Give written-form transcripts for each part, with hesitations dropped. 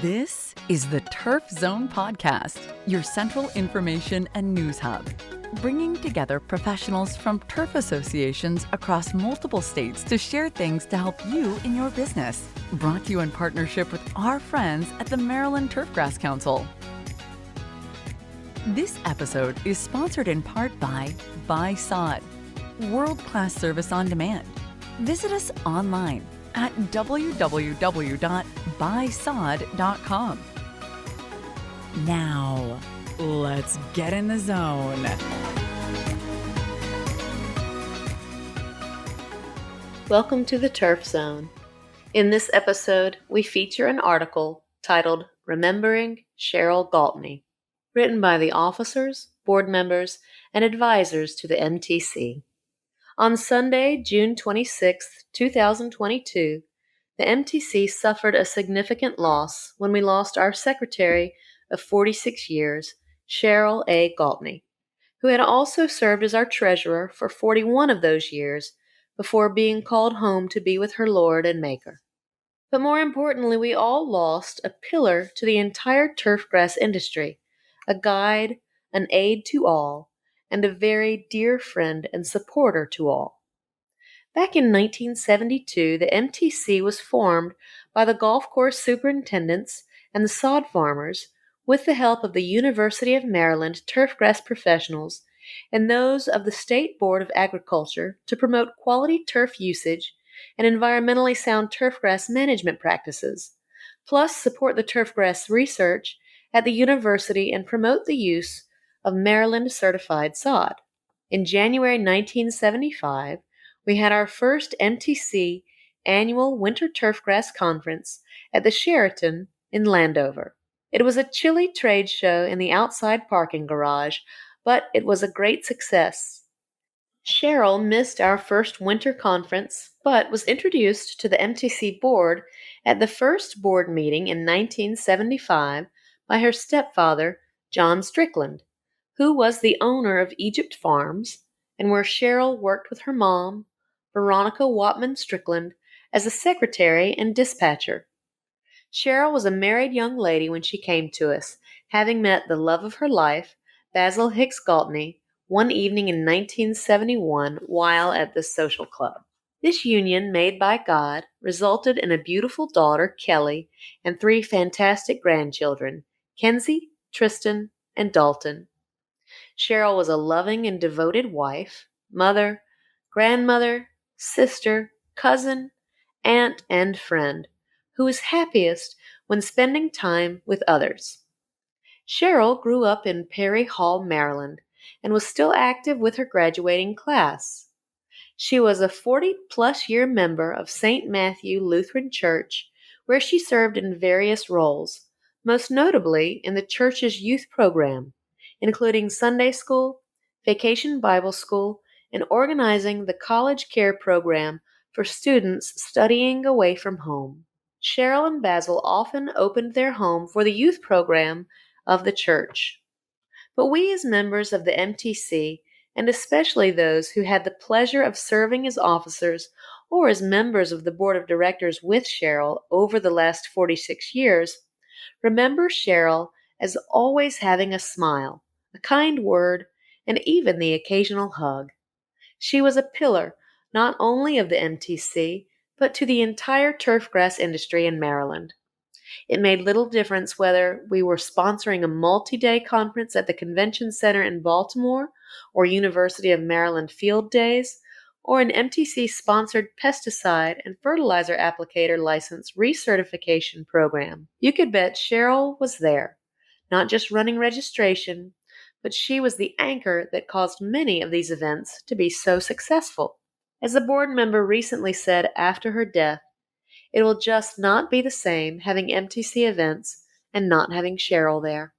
This is the Turf Zone Podcast, your central information and news hub, bringing together professionals from turf associations across multiple states to share things to help you in your business. Brought to you in partnership with our friends at the Maryland Turfgrass Council. This episode is sponsored in part by Sod, world-class service on demand. Visit us online at www.buysod.com. Now, let's get in the zone. Welcome to the Turf Zone. In this episode, we feature an article titled Remembering Cheryl Gaultney, written by the officers, board members, and advisors to the MTC. On Sunday, June 26, 2022, the MTC suffered a significant loss when we lost our secretary of 46 years, Cheryl A. Gaultney, who had also served as our treasurer for 41 of those years before being called home to be with her Lord and Maker. But more importantly, we all lost a pillar to the entire turfgrass industry, a guide, an aide to all, and a very dear friend and supporter to all. Back in 1972, the MTC was formed by the golf course superintendents and the sod farmers with the help of the University of Maryland turfgrass professionals and those of the State Board of Agriculture to promote quality turf usage and environmentally sound turfgrass management practices, plus support the turfgrass research at the university and promote the use of Maryland certified sod. In January 1975, we had our first MTC annual Winter Turfgrass Conference at the Sheraton in Landover. It was a chilly trade show in the outside parking garage, but it was a great success. Cheryl missed our first winter conference, but was introduced to the MTC board at the first board meeting in 1975 by her stepfather, John Strickland, who was the owner of Egypt Farms, and where Cheryl worked with her mom, Veronica Watman Strickland, as a secretary and dispatcher. Cheryl was a married young lady when she came to us, having met the love of her life, Basil Hicks Gaultney, one evening in 1971 while at the social club. This union, made by God, resulted in a beautiful daughter, Kelly, and 3 fantastic grandchildren, Kenzie, Tristan, and Dalton. Cheryl was a loving and devoted wife, mother, grandmother, sister, cousin, aunt, and friend, who was happiest when spending time with others. Cheryl grew up in Perry Hall, Maryland, and was still active with her graduating class. She was a 40-plus year member of St. Matthew Lutheran Church, where she served in various roles, most notably in the church's youth program, including Sunday school, vacation Bible school, and organizing the college care program for students studying away from home. Cheryl and Basil often opened their home for the youth program of the church. But we as members of the MTC, and especially those who had the pleasure of serving as officers or as members of the board of directors with Cheryl over the last 46 years, remember Cheryl as always having a smile, a kind word, and even the occasional hug. She was a pillar not only of the MTC, but to the entire turfgrass industry in Maryland. It made little difference whether we were sponsoring a multi-day conference at the Convention Center in Baltimore or University of Maryland Field Days, or an MTC-sponsored pesticide and fertilizer applicator license recertification program. You could bet Cheryl was there, not just running registration, but she was the anchor that caused many of these events to be so successful. As a board member recently said after her death, it will just not be the same having MTC events and not having Cheryl there.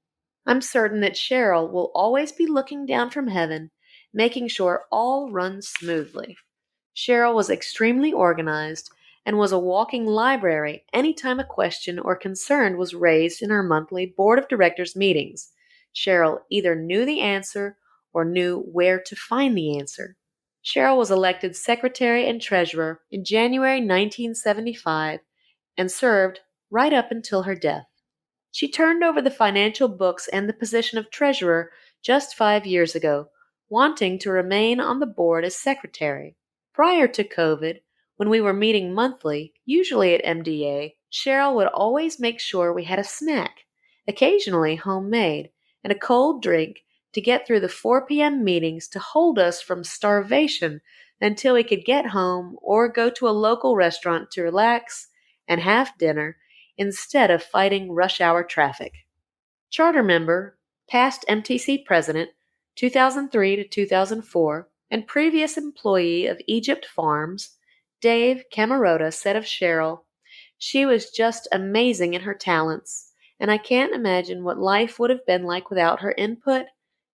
I'm certain that Cheryl will always be looking down from heaven, making sure all runs smoothly. Cheryl was extremely organized and was a walking library anytime a question or concern was raised in our monthly board of directors meetings. Cheryl either knew the answer or knew where to find the answer. Cheryl was elected secretary and treasurer in January 1975 and served right up until her death. She turned over the financial books and the position of treasurer just 5 years ago, wanting to remain on the board as secretary. Prior to COVID, when we were meeting monthly, usually at MDA, Cheryl would always make sure we had a snack, occasionally homemade, and a cold drink to get through the 4 p.m. meetings to hold us from starvation until we could get home or go to a local restaurant to relax and have dinner instead of fighting rush hour traffic. Charter member, past MTC president, 2003 to 2004, and previous employee of Egypt Farms, Dave Camarota said of Cheryl, "She was just amazing in her talents, and I can't imagine what life would have been like without her input,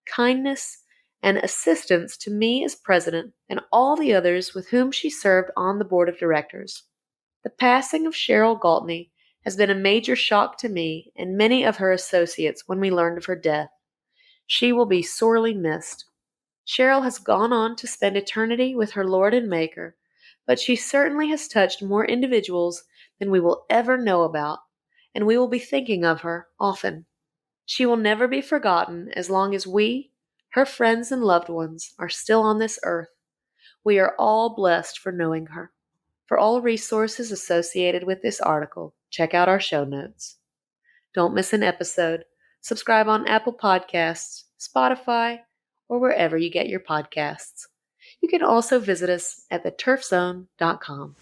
kindness, and assistance to me as president and all the others with whom she served on the board of directors." The passing of Cheryl Gaultney has been a major shock to me and many of her associates when we learned of her death. She will be sorely missed. Cheryl has gone on to spend eternity with her Lord and Maker, but she certainly has touched more individuals than we will ever know about, and we will be thinking of her often. She will never be forgotten as long as we, her friends and loved ones, are still on this earth. We are all blessed for knowing her. For all resources associated with this article, check out our show notes. Don't miss an episode. Subscribe on Apple Podcasts, Spotify, or wherever you get your podcasts. You can also visit us at theturfzone.com.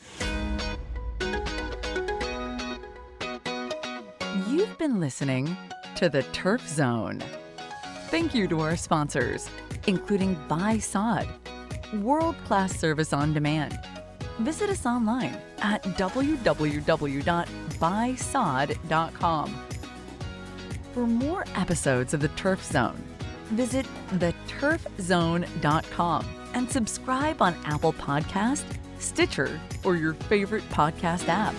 You've been listening to The Turf Zone. Thank you to our sponsors, including Buy Sod, world-class service on demand. Visit us online at www.buysod.com. For more episodes of The Turf Zone, visit theturfzone.com and subscribe on Apple Podcast, Stitcher, or your favorite podcast app.